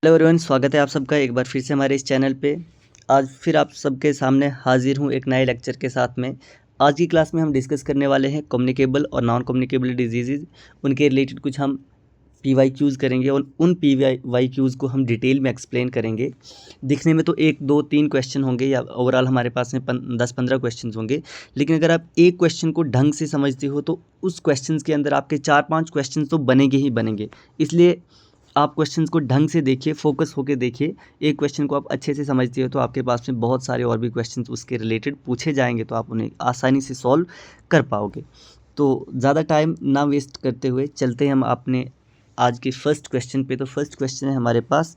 Hello everyone, स्वागत है आप सबका एक बार फिर से हमारे इस चैनल पे। आज फिर आप सबके सामने हाजिर हूँ एक नए लेक्चर के साथ में। आज की क्लास में हम डिस्कस करने वाले हैं कम्युनिकेबल और नॉन कम्युनिकेबल डिजीज़। उनके रिलेटेड कुछ हम PYQs करेंगे और उन PYQs को हम डिटेल में एक्सप्लेन करेंगे। दिखने में तो 1 2 3 क्वेश्चन होंगे या ओवरऑल हमारे पास में 10-15 क्वेश्चन होंगे, लेकिन अगर आप एक क्वेश्चन को ढंग से समझते हो तो उस क्वेश्चन के अंदर आपके 4-5 क्वेश्चन तो बनेंगे ही बनेंगे। इसलिए आप क्वेश्चंस को ढंग से देखिए, फोकस होकर देखिए। एक क्वेश्चन को आप अच्छे से समझते हो तो आपके पास में बहुत सारे और भी क्वेश्चंस उसके रिलेटेड पूछे जाएंगे, तो आप उन्हें आसानी से सॉल्व कर पाओगे। तो ज़्यादा टाइम ना वेस्ट करते हुए चलते हैं हम अपने आज के फर्स्ट क्वेश्चन पे। तो फर्स्ट क्वेश्चन है हमारे पास,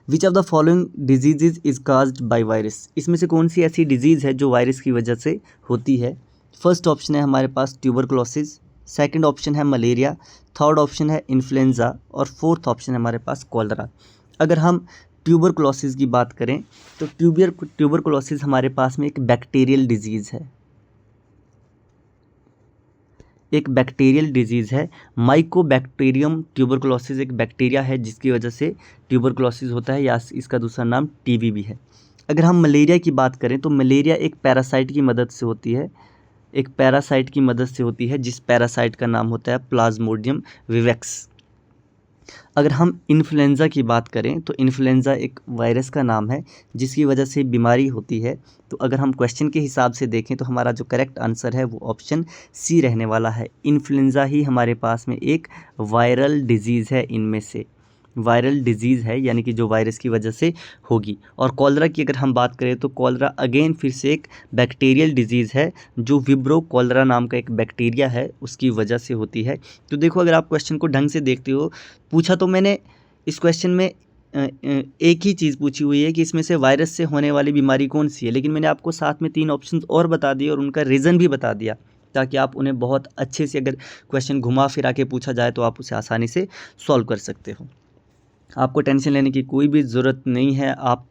which of the following disease is caused by virus. इसमें से कौन सी ऐसी डिजीज़ है जो वायरस की वजह से होती है। फर्स्ट ऑप्शन है हमारे पास ट्यूबरकुलोसिस, सेकंड ऑप्शन है मलेरिया, थर्ड ऑप्शन है इन्फ्लुएंज़ा और फोर्थ ऑप्शन है हमारे पास कॉलरा। अगर हम ट्यूबरकुलोसिस की बात करें तो ट्यूबरकुलोसिस हमारे पास में एक बैक्टीरियल डिजीज़ है, एक बैक्टीरियल डिजीज़ है। माइकोबैक्टीरियम ट्यूबरकुलोसिस एक बैक्टीरिया है जिसकी वजह से ट्यूबरकुलोसिस होता है, या इसका दूसरा नाम टीबी भी है। अगर हम मलेरिया की बात करें तो मलेरिया एक पैरासाइट की मदद से होती है, एक पैरासाइट की मदद से होती है जिस पैरासाइट का नाम होता है प्लाज्मोडियम विवेक्स। अगर हम इन्फ्लुएंज़ा की बात करें तो इन्फ्लुएंज़ा एक वायरस का नाम है जिसकी वजह से बीमारी होती है। तो अगर हम क्वेश्चन के हिसाब से देखें तो हमारा जो करेक्ट आंसर है वो ऑप्शन सी रहने वाला है। इन्फ्लुएंज़ा ही हमारे पास में एक वायरल डिजीज़ है, इनमें से वायरल डिजीज़ है, यानी कि जो वायरस की वजह से होगी। और कॉलरा की अगर हम बात करें तो कॉलरा अगेन फिर से एक बैक्टीरियल डिजीज़ है जो विब्रो कॉलरा नाम का एक बैक्टीरिया है उसकी वजह से होती है। तो देखो, अगर आप क्वेश्चन को ढंग से देखते हो, पूछा तो मैंने इस क्वेश्चन में एक ही चीज़ पूछी हुई है कि इसमें से वायरस से होने वाली बीमारी कौन सी है, लेकिन मैंने आपको साथ में 3 ऑप्शन और बता दिए और उनका रीज़न भी बता दिया, ताकि आप उन्हें बहुत अच्छे से, अगर क्वेश्चन घुमा फिरा के पूछा जाए तो आप उसे आसानी से सॉल्व कर सकते हो। आपको टेंशन लेने की कोई भी ज़रूरत नहीं है। आप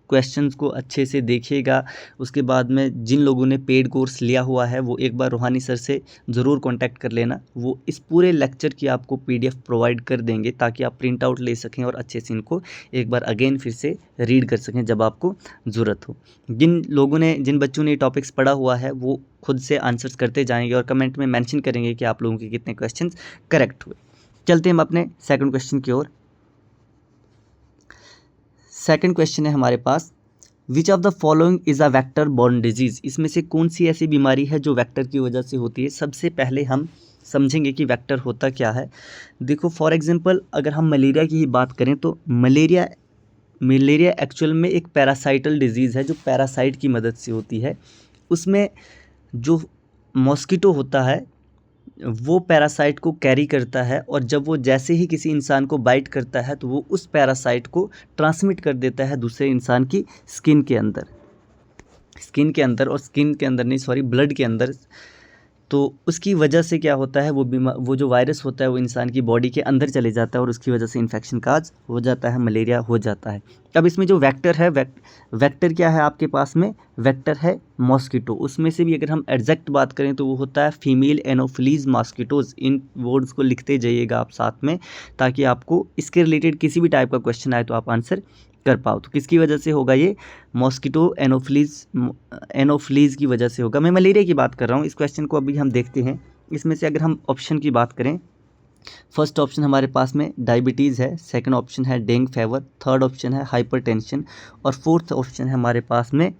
क्वेश्चंस को अच्छे से देखिएगा। उसके बाद में जिन लोगों ने पेड कोर्स लिया हुआ है वो एक बार रूहानी सर से ज़रूर कांटेक्ट कर लेना। वो इस पूरे लेक्चर की आपको PDF प्रोवाइड कर देंगे ताकि आप प्रिंट आउट ले सकें और अच्छे से इनको एक बार अगेन फिर से रीड कर सकें जब आपको ज़रूरत हो। जिन बच्चों ने टॉपिक्स पढ़ा हुआ है वो खुद से आंसर्स करते जाएंगे और कमेंट में मैंशन करेंगे कि आप लोगों के कितने क्वेश्चन करेक्ट हुए। चलते हैं हम अपने सेकंड क्वेश्चन की ओर। सेकंड क्वेश्चन है हमारे पास, which of the following is a vector borne disease. इसमें से कौन सी ऐसी बीमारी है जो वेक्टर की वजह से होती है। सबसे पहले हम समझेंगे कि वेक्टर होता क्या है। देखो, फॉर एग्जांपल अगर हम मलेरिया की ही बात करें तो मलेरिया एक्चुअल में एक पैरासाइटल डिजीज़ है जो पैरासाइट की मदद से होती है। उसमें जो मॉस्किटो होता है वो पैरासाइट को कैरी करता है, और जब वो जैसे ही किसी इंसान को बाइट करता है तो वो उस पैरासाइट को ट्रांसमिट कर देता है दूसरे इंसान की स्किन के अंदर, ब्लड के अंदर। तो उसकी वजह से क्या होता है, वो जो वायरस होता है वो इंसान की बॉडी के अंदर चले जाता है और उसकी वजह से इन्फेक्शन काज हो जाता है, मलेरिया हो जाता है। अब इसमें जो वेक्टर है, वेक्टर क्या है आपके पास में, वेक्टर है मॉस्किटो। उसमें से भी अगर हम एग्जैक्ट बात करें तो वो होता है फीमेल एनोफिलीज मॉस्किटोज। इन वर्ड्स को लिखते जाइएगा आप साथ में, ताकि आपको इसके रिलेटेड किसी भी टाइप का क्वेश्चन आए तो आप आंसर कर पाओ। तो किसकी वजह से होगा ये, मॉस्किटो एनोफिलीज की वजह से होगा। मैं मलेरिया की बात कर रहा हूँ। इस क्वेश्चन को अभी हम देखते हैं। इसमें से अगर हम ऑप्शन की बात करें, फर्स्ट ऑप्शन हमारे पास में डायबिटीज़ है, सेकंड ऑप्शन है डेंगू फीवर, थर्ड ऑप्शन है हाइपरटेंशन और फोर्थ ऑप्शन है हमारे पास में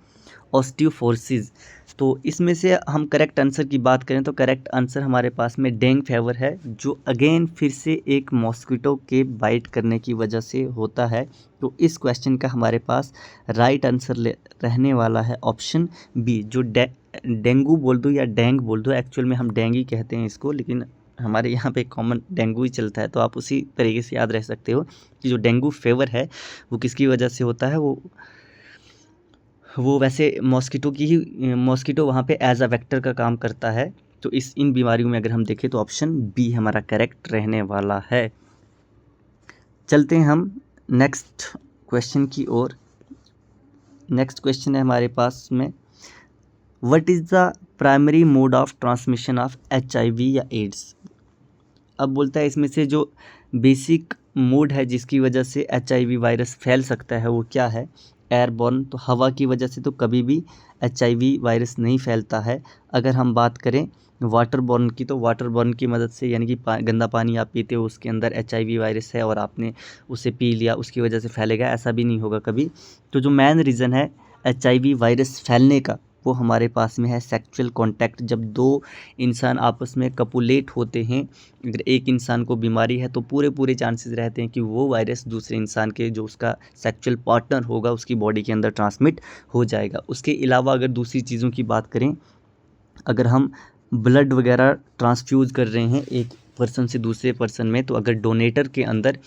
ऑस्टियोफोरोसिस। तो इसमें से हम करेक्ट आंसर की बात करें तो करेक्ट आंसर हमारे पास में डेंगू फीवर है, जो अगेन फिर से एक मॉस्किटो के बाइट करने की वजह से होता है। तो इस क्वेश्चन का हमारे पास राइट आंसर रहने वाला है ऑप्शन बी, जो डेंगू बोल दो या डेंग बोल दो। एक्चुअल में हम डेंग ही कहते हैं इसको, लेकिन हमारे यहाँ पे कॉमन डेंगू ही चलता है, तो आप उसी तरीके से याद रह सकते हो कि जो डेंगू फीवर है वो किसकी वजह से होता है। वो वैसे मॉस्किटो वहाँ पे एज अ वेक्टर का काम करता है। तो इन बीमारियों में अगर हम देखें तो ऑप्शन बी हमारा करेक्ट रहने वाला है। चलते हैं हम नेक्स्ट क्वेश्चन की ओर। नेक्स्ट क्वेश्चन है हमारे पास में, what is the primary mode of transmission of HIV या एड्स। अब बोलता है इसमें से जो बेसिक मोड है जिसकी वजह से HIV वायरस फैल सकता है वो क्या है? एयरबॉर्न। तो हवा की वजह से तो कभी भी HIV वायरस नहीं फैलता है। अगर हम बात करें वाटरबॉर्न की, तो वाटरबॉर्न की मदद से, यानी कि गंदा पानी आप पीते हो उसके अंदर HIV वायरस है और आपने उसे पी लिया, उसकी वजह से फैलेगा, ऐसा भी नहीं होगा कभी। तो जो मेन रीज़न है HIV वायरस फैलने का वो हमारे पास में है सेक्सुअल कांटेक्ट। जब दो इंसान आपस में कपुलेट होते हैं, अगर एक इंसान को बीमारी है तो पूरे चांसेस रहते हैं कि वो वायरस दूसरे इंसान के जो उसका सेक्सुअल पार्टनर होगा उसकी बॉडी के अंदर ट्रांसमिट हो जाएगा। उसके अलावा अगर दूसरी चीज़ों की बात करें, अगर हम ब्लड वगैरह ट्रांसफ्यूज़ कर रहे हैं एक पर्सन से दूसरे पर्सन में, तो अगर डोनेटर के अंदर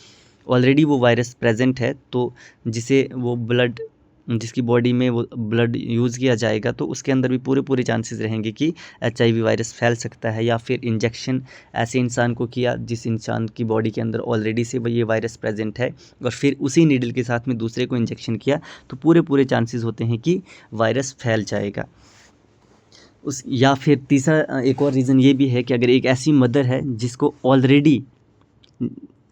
ऑलरेडी वो वायरस प्रेजेंट है तो जिसे वो ब्लड, जिसकी बॉडी में वो ब्लड यूज़ किया जाएगा तो उसके अंदर भी पूरे चांसेस रहेंगे कि HIV वायरस फैल सकता है। या फिर इंजेक्शन ऐसे इंसान को किया जिस इंसान की बॉडी के अंदर ऑलरेडी से ये वायरस प्रेजेंट है और फिर उसी नीडल के साथ में दूसरे को इंजेक्शन किया, तो पूरे चांसेस होते हैं कि वायरस फैल जाएगा। या फिर तीसरा एक और रीज़न ये भी है कि अगर एक ऐसी मदर है जिसको ऑलरेडी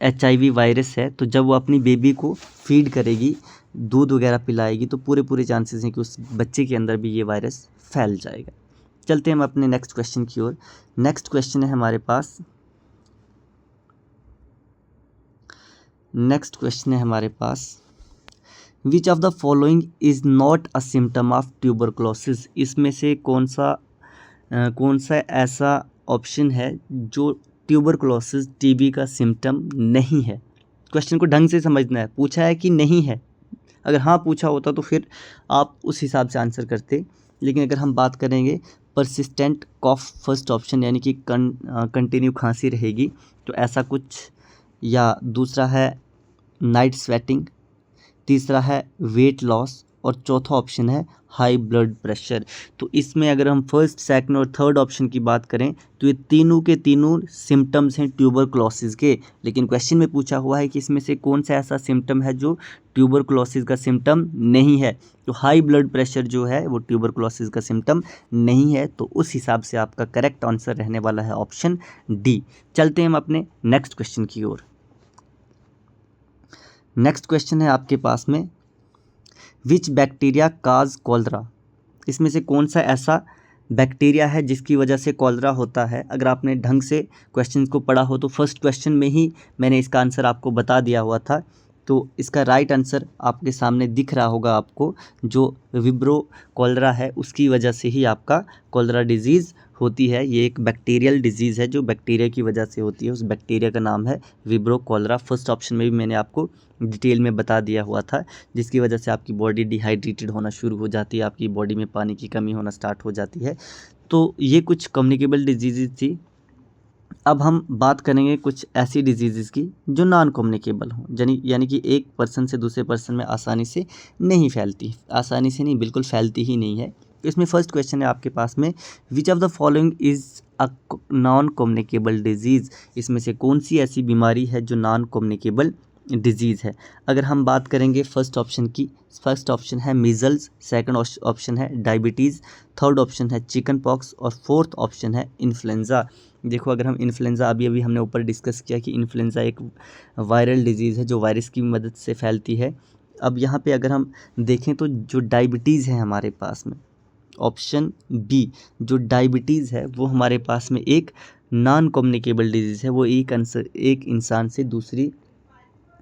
HIV वायरस है, तो जब वो अपनी बेबी को फीड करेगी, दूध वगैरह पिलाएगी, तो पूरे चांसेस हैं कि उस बच्चे के अंदर भी ये वायरस फैल जाएगा। चलते हैं हम अपने नेक्स्ट क्वेश्चन की ओर। नेक्स्ट क्वेश्चन है हमारे पास, which of the following is not a symptom of tuberculosis. इसमें से कौन सा ऐसा ऑप्शन है जो ट्यूबरक्लोसिस TB का सिम्टम नहीं है? क्वेश्चन को ढंग से समझना है, पूछा है कि नहीं है। अगर हाँ पूछा होता तो फिर आप उस हिसाब से आंसर करते, लेकिन अगर हम बात करेंगे परसिस्टेंट कॉफ फर्स्ट ऑप्शन, यानी कि कंटिन्यू खांसी रहेगी, तो ऐसा कुछ। या दूसरा है नाइट स्वेटिंग, तीसरा है वेट लॉस और चौथा ऑप्शन है हाई ब्लड प्रेशर। तो इसमें अगर हम फर्स्ट, सेकंड और थर्ड ऑप्शन की बात करें तो ये तीनों के तीनों सिम्टम्स हैं ट्यूबरक्लोसिस के, लेकिन क्वेश्चन में पूछा हुआ है कि इसमें से कौन सा ऐसा सिम्टम है जो ट्यूबरक्लोसिस का सिम्टम नहीं है। तो हाई ब्लड प्रेशर जो है वो ट्यूबरक्लोसिस का सिम्टम नहीं है, तो उस हिसाब से आपका करेक्ट आंसर रहने वाला है ऑप्शन डी। चलते हैं हम अपने नेक्स्ट क्वेश्चन की ओर। नेक्स्ट क्वेश्चन है आपके पास में, विच बैक्टीरिया काज कॉलरा। इसमें से कौन सा ऐसा बैक्टीरिया है जिसकी वजह से कॉलरा होता है? अगर आपने ढंग से क्वेश्चन को पढ़ा हो तो फर्स्ट क्वेश्चन में ही मैंने इसका आंसर आपको बता दिया हुआ था। तो इसका राइट आंसर आपके सामने दिख रहा होगा आपको, जो विब्रो कॉलरा है उसकी वजह से ही आपका कॉलरा डिजीज़ होती है। ये एक बैक्टीरियल डिजीज़ है जो बैक्टीरिया की वजह से होती है, उस बैक्टीरिया का नाम है विब्रो कॉलरा। फर्स्ट ऑप्शन में भी मैंने आपको डिटेल में बता दिया हुआ था, जिसकी वजह से आपकी बॉडी डिहाइड्रेटेड होना शुरू हो जाती है, आपकी बॉडी में पानी की कमी होना स्टार्ट हो जाती है। तो ये कुछ कम्युनिकेबल डिजीज़ थी। अब हम बात करेंगे कुछ ऐसी डिजीज़ की जो नॉन कम्युनिकेबल हों, यानी कि एक पर्सन से दूसरे पर्सन में आसानी से नहीं फैलती, आसानी से नहीं, बिल्कुल फैलती ही नहीं है। इसमें फर्स्ट क्वेश्चन है आपके पास में, which of the following is a non communicable disease. इसमें से कौन सी ऐसी बीमारी है जो नॉन कम्युनिकेबल डिजीज़ है? अगर हम बात करेंगे फर्स्ट ऑप्शन की, फर्स्ट ऑप्शन है मीज़ल्स, सेकंड ऑप्शन है डायबिटीज़, थर्ड ऑप्शन है चिकन पॉक्स और फोर्थ ऑप्शन है इन्फ्लुएंज़ा। देखो, अगर हम इन्फ्लुएंज़ा अभी हमने ऊपर डिस्कस किया कि इन्फ्लुएंज़ा एक वायरल डिजीज़ है जो वायरस की मदद से फैलती है। अब यहाँ पे अगर हम देखें तो जो डायबिटीज़ है हमारे पास में, ऑप्शन बी, जो डायबिटीज़ है वो हमारे पास में एक नॉन कम्युनिकेबल डिजीज़ है। वो एक इंसान से दूसरी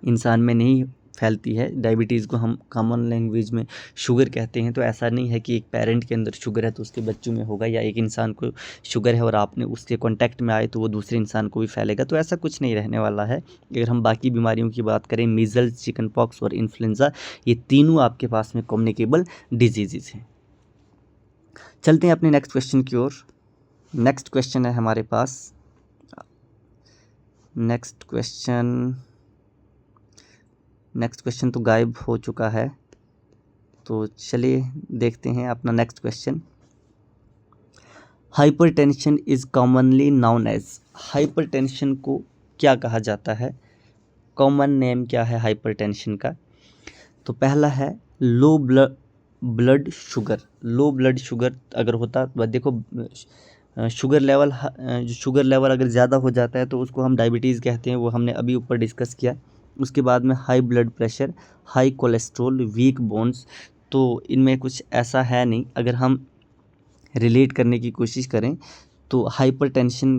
इंसान में नहीं फैलती है। डायबिटीज़ को हम कॉमन लैंग्वेज में शुगर कहते हैं। तो ऐसा नहीं है कि एक पेरेंट के अंदर शुगर है तो उसके बच्चों में होगा, या एक इंसान को शुगर है और आपने उसके कांटेक्ट में आए तो वो दूसरे इंसान को भी फैलेगा। तो ऐसा कुछ नहीं रहने वाला है। अगर हम बाकी बीमारियों की बात करें, मीज़ल्स, चिकन पॉक्स और इन्फ्लुएंज़ा, ये तीनों आपके पास में कम्युनिकेबल डिजीज़ हैं। चलते हैं अपने नेक्स्ट क्वेश्चन की ओर। नेक्स्ट क्वेश्चन है हमारे पास, नेक्स्ट क्वेश्चन तो गायब हो चुका है, तो चलिए देखते हैं अपना next question. Hypertension is commonly known as. Hypertension को क्या कहा जाता है? कॉमन नेम क्या है हाइपरटेंशन का? तो पहला है low blood sugar. Low blood sugar अगर होता तो देखो, शुगर लेवल अगर ज़्यादा हो जाता है तो उसको हम डायबिटीज़ कहते हैं, वो हमने अभी ऊपर डिस्कस किया। उसके बाद में high blood pressure, high cholesterol, weak bones. तो इनमें कुछ ऐसा है नहीं। अगर हम रिलेट करने की कोशिश करें तो हाइपरटेंशन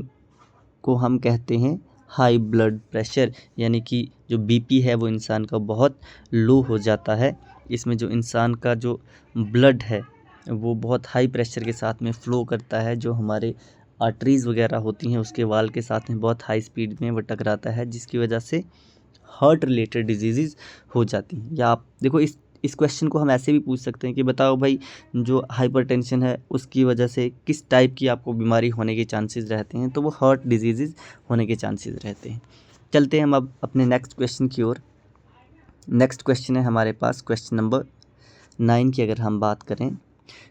को हम कहते हैं हाई ब्लड प्रेशर, यानी कि जो बीपी है वो इंसान का बहुत लो हो जाता है। इसमें जो इंसान का जो ब्लड है वो बहुत हाई प्रेशर के साथ में फ़्लो करता है, जो हमारे आर्टरीज़ वगैरह होती हैं उसके वाल के साथ में बहुत हाई स्पीड में वो टकराता है, जिसकी वजह से हार्ट रिलेटेड डिजीज़ हो जाती हैं। या आप देखो, इस क्वेश्चन को हम ऐसे भी पूछ सकते हैं कि बताओ भाई, जो हाइपरटेंशन है उसकी वजह से किस टाइप की आपको बीमारी होने के चांसेस रहते हैं, तो वो हार्ट डिजीज़ होने के चांसेस रहते हैं। चलते हैं हम अब अपने नेक्स्ट क्वेश्चन की ओर। नेक्स्ट क्वेश्चन है हमारे पास क्वेश्चन नंबर 9 की अगर हम बात करें,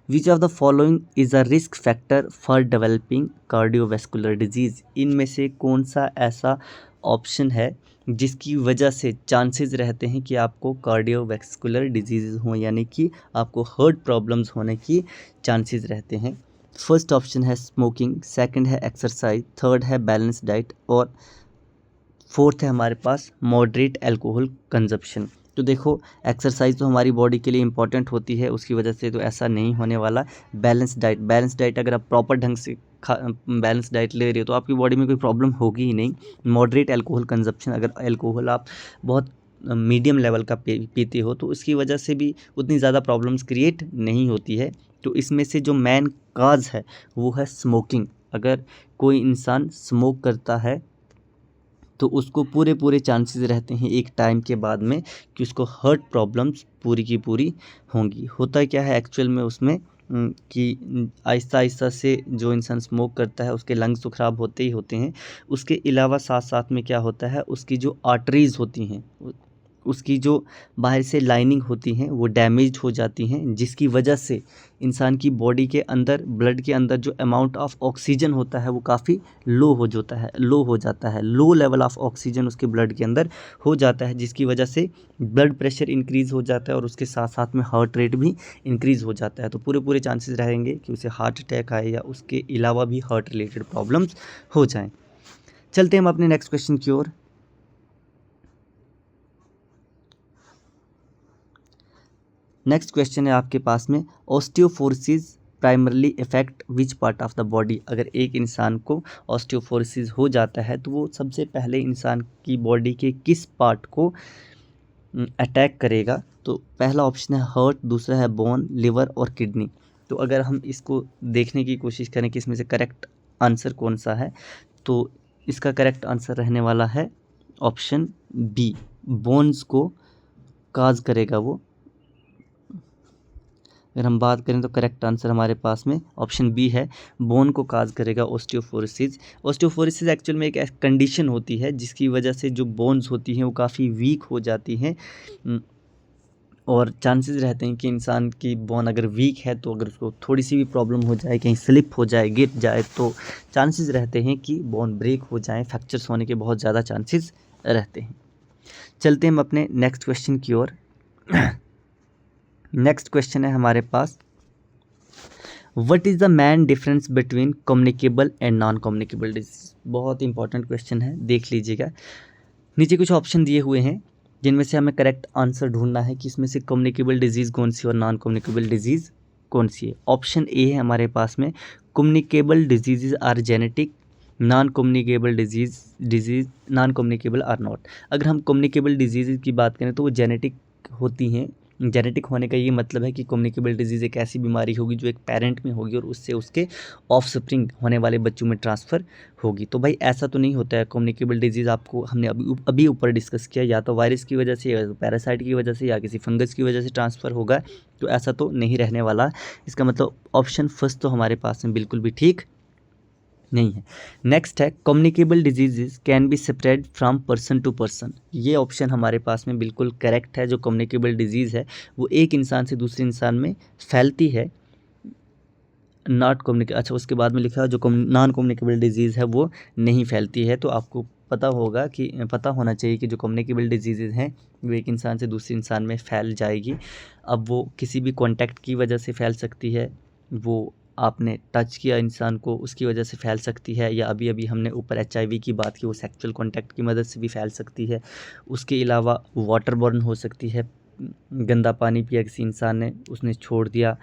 विच of the following is a risk factor for developing cardiovascular disease. इनमें से कौन सा ऐसा ऑप्शन है जिसकी वजह से चांसेस रहते हैं कि आपको कार्डियोवैस्कुलर डिजीज़ हों, यानी कि आपको हार्ट प्रॉब्लम्स होने की चांसेस रहते हैं। फर्स्ट ऑप्शन है स्मोकिंग, सेकंड है एक्सरसाइज, थर्ड है बैलेंस डाइट और फोर्थ है हमारे पास मॉडरेट अल्कोहल कंजप्शन। तो देखो, एक्सरसाइज तो हमारी बॉडी के लिए इंपॉर्टेंट होती है, उसकी वजह से तो ऐसा नहीं होने वाला। बैलेंस डाइट अगर आप प्रॉपर ढंग से बैलेंस डाइट ले रहे हो तो आपकी बॉडी में कोई प्रॉब्लम होगी ही नहीं। मॉडरेट अल्कोहल कंजप्शन, अगर अल्कोहल आप बहुत मीडियम लेवल का पीते हो तो उसकी वजह से भी उतनी ज़्यादा प्रॉब्लम्स क्रिएट नहीं होती है। तो इसमें से जो मेन काज है वो है स्मोकिंग। अगर कोई इंसान स्मोक करता है तो उसको पूरे चांसेस रहते हैं एक टाइम के बाद में कि उसको हार्ट प्रॉब्लम्स पूरी की पूरी होंगी। होता क्या है एक्चुअल में उसमें कि आहिस्ता आहिस्ता से जो इंसान स्मोक करता है उसके लंग्स तो ख़राब होते ही होते हैं, उसके अलावा साथ साथ में क्या होता है, उसकी जो आर्टरीज़ होती हैं, उसकी जो बाहर से लाइनिंग होती हैं वो डैमेज्ड हो जाती हैं, जिसकी वजह से इंसान की बॉडी के अंदर, ब्लड के अंदर जो अमाउंट ऑफ ऑक्सीजन होता है वो काफ़ी लो हो जाता है। लो लेवल ऑफ ऑक्सीजन उसके ब्लड के अंदर हो जाता है, जिसकी वजह से ब्लड प्रेशर इंक्रीज़ हो जाता है और उसके साथ साथ में हार्ट रेट भी इंक्रीज़ हो जाता है। तो पूरे चांसेस रहेंगे कि उसे हार्ट अटैक आए या उसके अलावा भी हार्ट रिलेटेड प्रॉब्लम्स हो जाएँ। चलते हैं हम अपने नेक्स्ट क्वेश्चन की ओर। नेक्स्ट क्वेश्चन है आपके पास में, osteoporosis primarily effect which part of the body. अगर एक इंसान को ऑस्टियोफोरोसिस हो जाता है तो वो सबसे पहले इंसान की बॉडी के किस पार्ट को अटैक करेगा। तो पहला ऑप्शन है हार्ट, दूसरा है बोन, लिवर और किडनी। तो अगर हम इसको देखने की कोशिश करें कि इसमें से करेक्ट आंसर कौन सा है, तो इसका करेक्ट आंसर रहने वाला है ऑप्शन बी, बोन्स को काज करेगा वो। अगर हम बात करें तो करेक्ट आंसर हमारे पास में ऑप्शन बी है, बोन को काज करेगा ऑस्टियोफोरोसिस। ऑस्टियोफोरोसिस एक्चुअल में एक कंडीशन होती है जिसकी वजह से जो बोन्स होती हैं वो काफ़ी वीक हो जाती हैं, और चांसेस रहते हैं कि इंसान की बोन अगर वीक है तो अगर उसको थोड़ी सी भी प्रॉब्लम हो जाए, कहीं स्लिप हो जाए, गिर जाए, तो चांसेस रहते हैं कि बोन ब्रेक हो जाए, फ्रैक्चर्स होने के बहुत ज़्यादा चांसेस रहते हैं। चलते हैं हम अपने नेक्स्ट क्वेश्चन की ओर। नेक्स्ट क्वेश्चन है हमारे पास, what is the main difference between communicable and non communicable disease. बहुत इंपॉर्टेंट क्वेश्चन है, देख लीजिएगा। नीचे कुछ ऑप्शन दिए हुए हैं जिनमें से हमें करेक्ट आंसर ढूंढना है कि इसमें से कम्युनिकेबल डिजीज़ कौन सी और नॉन कम्युनिकेबल डिजीज़ कौन सी है। ऑप्शन ए है हमारे पास में, communicable disease are genetic, non communicable disease non communicable are not. अगर हम कम्युनिकेबल डिजीज़ की बात करें तो वो जेनेटिक होती हैं। जेनेटिक होने का ये मतलब है कि कम्युनिकेबल डिजीज़ एक ऐसी बीमारी होगी जो एक पेरेंट में होगी और उससे उसके ऑफस्प्रिंग होने वाले बच्चों में ट्रांसफ़र होगी। तो भाई ऐसा तो नहीं होता है। कम्युनिकेबल डिजीज़ आपको हमने अभी ऊपर डिस्कस किया, या तो वायरस की वजह से, या तो पैरासाइट की वजह से, या किसी फंगस की वजह से ट्रांसफ़र होगा। तो ऐसा तो नहीं रहने वाला। इसका मतलब ऑप्शन फर्स्ट तो हमारे पास में बिल्कुल भी ठीक नहीं है। नेक्स्ट है, communicable diseases can be spread from person to person. ये ऑप्शन हमारे पास में बिल्कुल करेक्ट है। जो कम्युनिकेबल डिजीज़ है वो एक इंसान से दूसरे इंसान में फैलती है। अच्छा, उसके बाद में लिखा है जो नॉन कम्युनिकेबल डिजीज़ है वो नहीं फैलती है। तो आपको पता होना चाहिए कि जो कम्युनिकेबल डिजीज़ हैं वो एक इंसान से दूसरे इंसान में फैल जाएगी। अब वो किसी भी कॉन्टैक्ट की वजह से फैल सकती है, वो आपने टच किया इंसान को उसकी वजह से फैल सकती है, या अभी अभी हमने ऊपर HIV की बात की, वो सेक्सुअल कॉन्टैक्ट की मदद से भी फैल सकती है। उसके अलावा वाटर बॉर्न हो सकती है, गंदा पानी पिया किसी इंसान ने, उसने छोड़ दिया,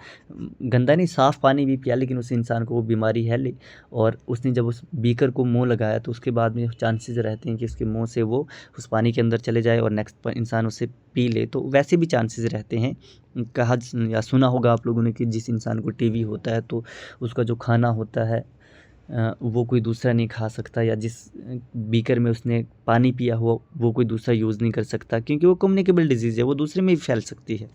गंदा नहीं साफ़ पानी भी पिया लेकिन उस इंसान को वो बीमारी है और उसने जब उस बीकर को मुंह लगाया तो उसके बाद में चांसेस रहते हैं कि उसके मुंह से वो उस पानी के अंदर चले जाए और नेक्स्ट इंसान उसे पी ले, तो वैसे भी चांसेस रहते हैं। कहा या सुना होगा आप लोगों ने कि जिस इंसान को टीबी होता है तो उसका जो खाना होता है वो कोई दूसरा नहीं खा सकता, या जिस बीकर में उसने पानी पिया हुआ वो कोई दूसरा यूज़ नहीं कर सकता, क्योंकि वो कम्युनिकेबल डिजीज़ है, वो दूसरे में भी फैल सकती है।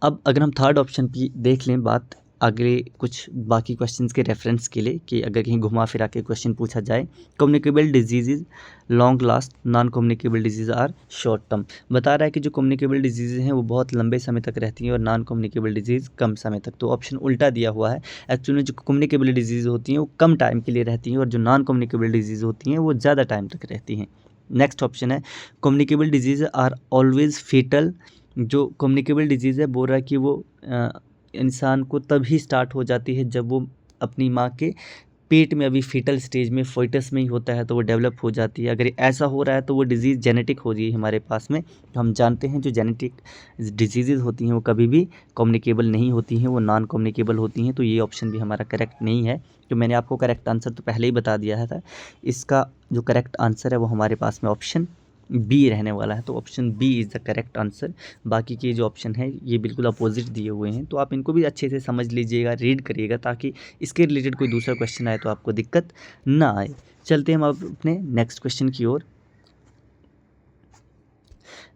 अब अगर हम थर्ड ऑप्शन की देख लें बात अगले कुछ बाकी क्वेश्चंस के रेफरेंस के लिए, कि अगर कहीं घुमा फिरा के क्वेश्चन पूछा जाए, communicable disease long last, non communicable disease are short term. बता रहा है कि जो कम्युनिकेबल डिजीज़ हैं वो बहुत लंबे समय तक रहती हैं और नॉन कम्युनिकेबल डिजीज़ कम समय तक। तो ऑप्शन उल्टा दिया हुआ है। एक्चुअली में जो कम्युनिकेबल डिजीज़ होती हैं वो कम टाइम के लिए रहती हैं और जो नॉन कम्युनिकेबल डिजीज़ होती हैं वो ज़्यादा टाइम तक रहती हैं। नेक्स्ट ऑप्शन है communicable disease are always fatal. जो कम्युनिकेबल डिजीज़ है बोल रहा है कि वो इंसान को तभी स्टार्ट हो जाती है जब वो अपनी माँ के पेट में अभी फीटल स्टेज में फोइटस में ही होता है तो वो डेवलप हो जाती है। अगर ऐसा हो रहा है तो वो डिज़ीज़ जेनेटिक हो रही है हमारे पास में। तो हम जानते हैं जो जेनेटिक डिजीज़ होती हैं वो कभी भी कम्युनिकेबल नहीं होती हैं, वो नॉन कम्युनिकेबल होती हैं। तो ये ऑप्शन भी हमारा करेक्ट नहीं है। तो मैंने आपको करेक्ट आंसर तो पहले ही बता दिया था। इसका जो करेक्ट आंसर है वो हमारे पास में ऑप्शन बी रहने वाला है। तो option B is the correct answer. बाकी के जो ऑप्शन है ये बिल्कुल अपोजिट दिए हुए हैं, तो आप इनको भी अच्छे से समझ लीजिएगा, रीड करिएगा, ताकि इसके रिलेटेड कोई दूसरा क्वेश्चन आए तो आपको दिक्कत ना आए। चलते हैं हम अब अपने नेक्स्ट क्वेश्चन की ओर।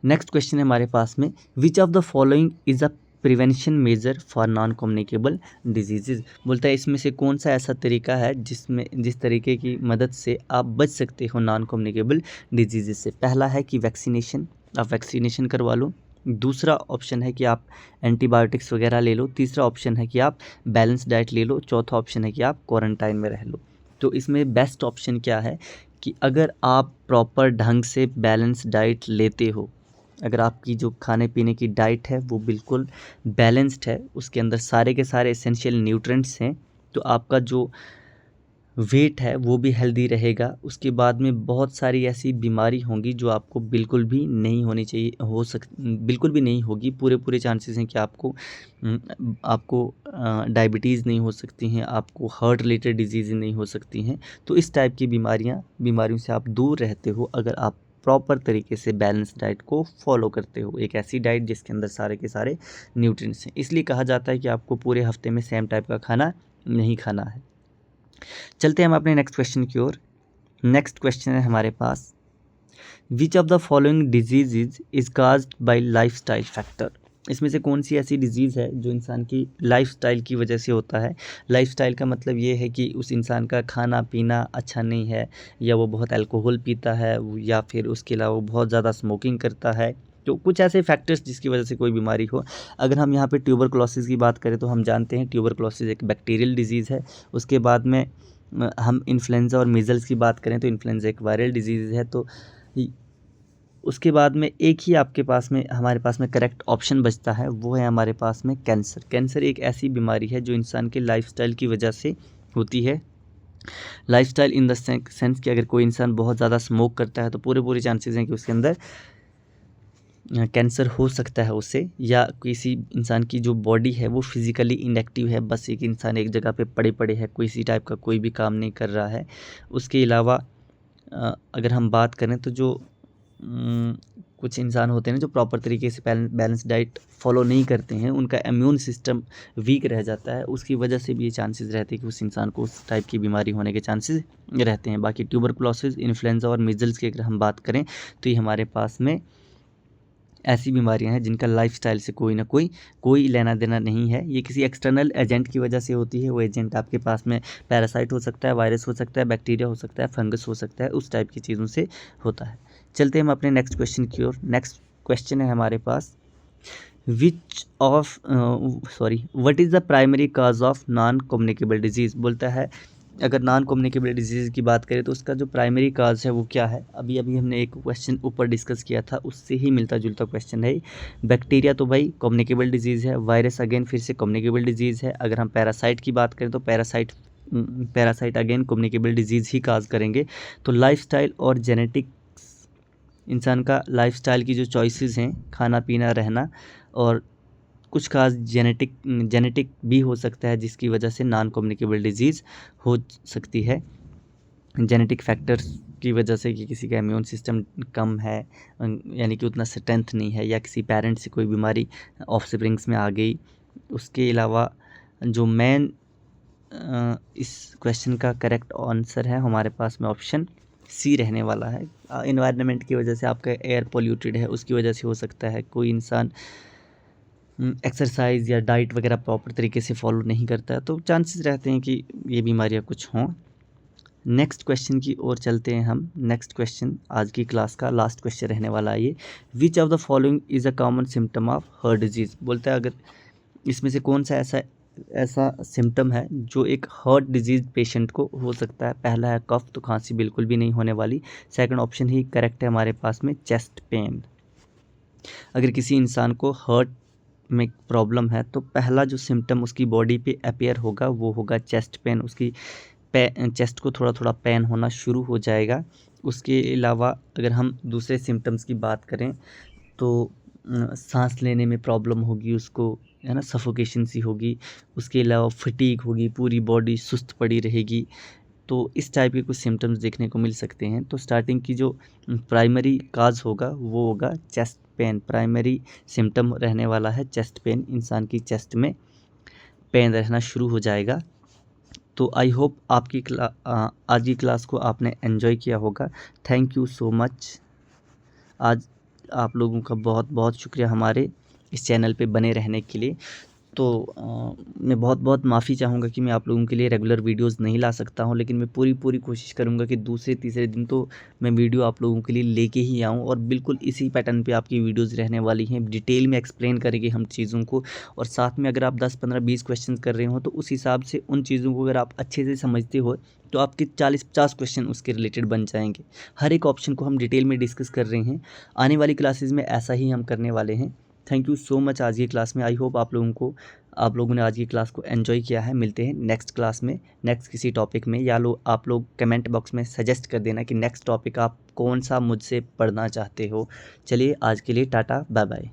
नेक्स्ट क्वेश्चन है हमारे पास में, which of the following is a prevention measure for non communicable disease. बोलता है इसमें से कौन सा ऐसा तरीका है जिस तरीके की मदद से आप बच सकते हो नॉन कम्युनिकेबल डिजीज़ से। पहला है कि वैक्सीनेशन, आप वैक्सीनेशन करवा लो। दूसरा ऑप्शन है कि आप एंटीबायोटिक्स वगैरह ले लो। तीसरा ऑप्शन है कि आप बैलेंस डाइट ले लो। चौथा ऑप्शन है कि आप क्वारंटाइन में रह लो। तो इसमें बेस्ट ऑप्शन क्या है कि अगर आप प्रॉपर ढंग से बैलेंस डाइट लेते हो, अगर आपकी जो खाने पीने की डाइट है वो बिल्कुल बैलेंस्ड है, उसके अंदर सारे के सारे एसेंशियल न्यूट्रिएंट्स हैं, तो आपका जो वेट है वो भी हेल्दी रहेगा। उसके बाद में बहुत सारी ऐसी बीमारी होंगी जो आपको बिल्कुल भी नहीं होनी चाहिए, बिल्कुल भी नहीं होगी। पूरे चांसेस हैं कि आपको डायबिटीज़ नहीं हो सकती हैं, आपको हार्ट रिलेटेड डिजीज़ नहीं हो सकती हैं। तो इस टाइप की बीमारियों से आप दूर रहते हो अगर आप प्रॉपर तरीके से बैलेंस डाइट को फॉलो करते हो। एक ऐसी डाइट जिसके अंदर सारे के सारे न्यूट्रिएंट्स हैं। इसलिए कहा जाता है कि आपको पूरे हफ्ते में सेम टाइप का खाना नहीं खाना है। चलते हैं हम अपने नेक्स्ट क्वेश्चन की ओर। नेक्स्ट क्वेश्चन है हमारे पास, which of the following disease is caused by lifestyle factor. इसमें से कौन सी ऐसी डिजीज़ है जो इंसान की लाइफस्टाइल की वजह से होता है। लाइफस्टाइल का मतलब ये है कि उस इंसान का खाना पीना अच्छा नहीं है, या वो बहुत अल्कोहल पीता है, या फिर उसके अलावा वो बहुत ज़्यादा स्मोकिंग करता है। तो कुछ ऐसे फैक्टर्स जिसकी वजह से कोई बीमारी हो। अगर हम यहाँ पे ट्यूबरक्लोसिस की बात करें तो हम जानते हैं ट्यूबरक्लोसिस एक बैक्टीरियल डिजीज़ है। उसके बाद में हम इन्फ्लुएंजा और मीज़ल्स की बात करें तो इन्फ्लुएंजा एक वायरल डिजीज़ है। तो उसके बाद में एक ही हमारे पास में करेक्ट ऑप्शन बचता है, वो है हमारे पास में कैंसर। कैंसर एक ऐसी बीमारी है जो इंसान के लाइफस्टाइल की वजह से होती है। लाइफस्टाइल इन द सेंस कि अगर कोई इंसान बहुत ज़्यादा स्मोक करता है तो पूरे चांसेस हैं कि उसके अंदर कैंसर हो सकता है उससे, या किसी इंसान की जो बॉडी है वो फिज़िकली इनएक्टिव है, बस एक इंसान एक जगह पे पड़े है, किसी टाइप का कोई भी काम नहीं कर रहा है। उसके अलावा अगर हम बात करें तो जो कुछ इंसान होते हैं जो प्रॉपर तरीके से बैलेंस डाइट फॉलो नहीं करते हैं, उनका इम्यून सिस्टम वीक रह जाता है, उसकी वजह से भी ये चांसेस रहते हैं कि उस इंसान को उस टाइप की बीमारी होने के चांसेस रहते हैं। बाकी ट्यूबरक्लोसिस, इन्फ्लुएंजा और मीज़ल्स की अगर हम बात करें तो ये हमारे पास में ऐसी बीमारियां हैं जिनका लाइफस्टाइल से कोई लेना देना नहीं है। ये किसी एक्सटर्नल एजेंट की वजह से होती है। वो एजेंट आपके पास में पैरासाइट हो सकता है, वायरस हो सकता है, बैक्टीरिया हो सकता है, फंगस हो सकता है, उस टाइप की चीज़ों से होता है। चलते हम अपने नेक्स्ट क्वेश्चन की ओर। नेक्स्ट क्वेश्चन है हमारे पास, what is the primary cause of non communicable disease. बोलता है अगर नॉन कम्युनिकेबल डिजीज़ की बात करें तो उसका जो प्राइमरी काज है वो क्या है, अभी अभी हमने एक क्वेश्चन ऊपर डिस्कस किया था, उससे ही मिलता जुलता क्वेश्चन है। बैक्टीरिया तो भाई कम्युनिकेबल डिजीज़ है, वायरस अगेन फिर से कम्युनिकेबल डिजीज़ है। अगर हम पैरासाइट की बात करें तो पैरासाइट अगेन कम्युनिकेबल डिजीज़ ही काज करेंगे। तो लाइफस्टाइल और जेनेटिक्स, इंसान का लाइफस्टाइल की जो चॉइसेस हैं, खाना पीना रहना, और कुछ खास जेनेटिक भी हो सकता है जिसकी वजह से नॉन कम्युनिकेबल डिजीज़ हो सकती है। जेनेटिक फैक्टर्स की वजह से कि किसी का इम्यून सिस्टम कम है, यानी कि उतना स्ट्रेंथ नहीं है, या किसी पेरेंट से कोई बीमारी ऑफस्प्रिंग्स में आ गई। उसके अलावा जो मेन इस क्वेश्चन का करेक्ट आंसर है हमारे पास में ऑप्शन सी रहने वाला है। इन्वायरमेंट की वजह से आपका एयर पोल्यूटेड है, उसकी वजह से हो सकता है। कोई इंसान एक्सरसाइज या डाइट वगैरह प्रॉपर तरीके से फॉलो नहीं करता है, तो चांसेस रहते हैं कि ये बीमारियां कुछ हों। नेक्स्ट क्वेश्चन की ओर चलते हैं हम। नेक्स्ट क्वेश्चन आज की क्लास का लास्ट क्वेश्चन रहने वाला है ये, विच of the following is a common symptom of heart disease. बोलता है अगर इसमें से कौन सा ऐसा सिम्टम है जो एक हार्ट डिजीज़ पेशेंट को हो सकता है। पहला है कफ, तो खांसी बिल्कुल भी नहीं होने वाली। सेकंड ऑप्शन ही करेक्ट है हमारे पास में, चेस्ट पेन। अगर किसी इंसान को हार्ट में प्रॉब्लम है तो पहला जो सिम्टम उसकी बॉडी पे अपेयर होगा वो होगा चेस्ट पेन। उसकी चेस्ट को थोड़ा थोड़ा पेन होना शुरू हो जाएगा। उसके अलावा अगर हम दूसरे सिम्टम्स की बात करें तो सांस लेने में प्रॉब्लम होगी उसको, है ना, सफोकेशन सी होगी। उसके अलावा फटीग होगी, पूरी बॉडी सुस्त पड़ी रहेगी। तो इस टाइप के कुछ सिम्टम्स देखने को मिल सकते हैं। तो स्टार्टिंग की जो प्राइमरी काज होगा वो होगा चेस्ट पेन। प्राइमरी सिम्टम रहने वाला है चेस्ट पेन, इंसान की चेस्ट में पेन रहना शुरू हो जाएगा। तो आई होप आज की क्लास को आपने एंजॉय किया होगा। Thank you so much. आज आप लोगों का बहुत बहुत शुक्रिया हमारे इस चैनल पे बने रहने के लिए। तो मैं बहुत बहुत माफ़ी चाहूँगा कि मैं आप लोगों के लिए रेगुलर वीडियोस नहीं ला सकता हूँ, लेकिन मैं पूरी कोशिश करूँगा कि दूसरे तीसरे दिन तो मैं वीडियो आप लोगों के लिए लेके ही आऊँ, और बिल्कुल इसी पैटर्न पे आपकी वीडियोस रहने वाली हैं। डिटेल में एक्सप्लेन करेंगे हम चीज़ों को, और साथ में अगर आप 10 15 20 क्वेश्चन कर रहे हो तो उस हिसाब से उन चीज़ों को अगर आप अच्छे से समझते हो तो आपके 40-50 क्वेश्चन उसके रिलेटेड बन जाएंगे। हर एक ऑप्शन को हम डिटेल में डिस्कस कर रहे हैं। आने वाली क्लासेस में ऐसा ही हम करने वाले हैं। थैंक यू सो मच आज की क्लास में। आई होप आप लोगों ने आज की क्लास को एंजॉय किया है। मिलते हैं नेक्स्ट क्लास में, नेक्स्ट किसी टॉपिक में, या आप लोग कमेंट बॉक्स में सजेस्ट कर देना कि नेक्स्ट टॉपिक आप कौन सा मुझसे पढ़ना चाहते हो। चलिए आज के लिए टाटा बाय बाय।